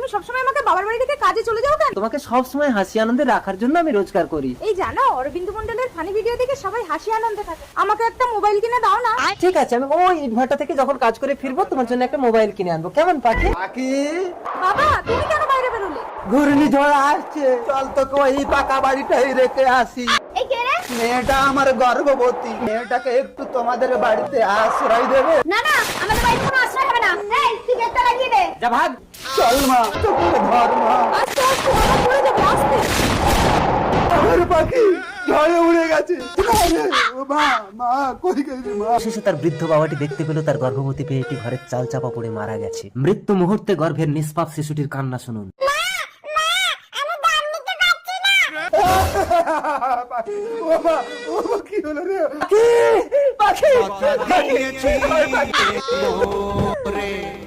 তুমি সবসময় আমাকে বাবার বাড়ি থেকে কাজে চলে যাও কেন? তোমাকে সব সময় হাসি আনন্দে রাখার জন্য আমি রোজগার করি। এই জানো অরবিন্দ মন্ডলের ফানি ভিডিও দেখে সবাই হাসি আনন্দে থাকে। আমাকে একটা মোবাইল কিনে দাও না। ঠিক আছে, আমি ওই ইটভাটা থেকে যখন কাজ করে ফিরবো তোমার জন্য একটা মোবাইল কিনে আনবো। কেমন পাখি? পাখি বাবা তুমি কেন বাইরে বেরোলে? ঘূর্ণিঝড় আসছে, চল তোকে ওই পাকা বাড়িটাই রেখে আসি। এই কে রে? মেয়েটা আমার গর্ভবতী, মেয়েটাকে একটু তোমাদের বাড়িতে আশ্রয় দেবে? না না, আমাদের বাড়িতে কোনো আশ্রয় হবে না। এই তুই গেটটা লাগিয়ে দে। যা ভাগ। চল মা, তোকে ধর মা। আস্তে আস্তে বাবা পড়ে যাবে, আস্তে। আমার পাখি ঝড়ে উড়ে গেছে। ও মা, মা কই গেলি মা? শেষে তার বৃদ্ধ বাবাটি দেখতে পেল তার গর্ভবতী পেয়েটি ঘরের চাল চাপা পড়ে মারা গেছে। মৃত্যু মুহূর্তে গর্ভের নিষ্পাপ শিশুটির কান্না শুনুন। পাখি, ও মা, ও মা, কি হলো রে? পাখি, পাখি, পাখি, পাখি।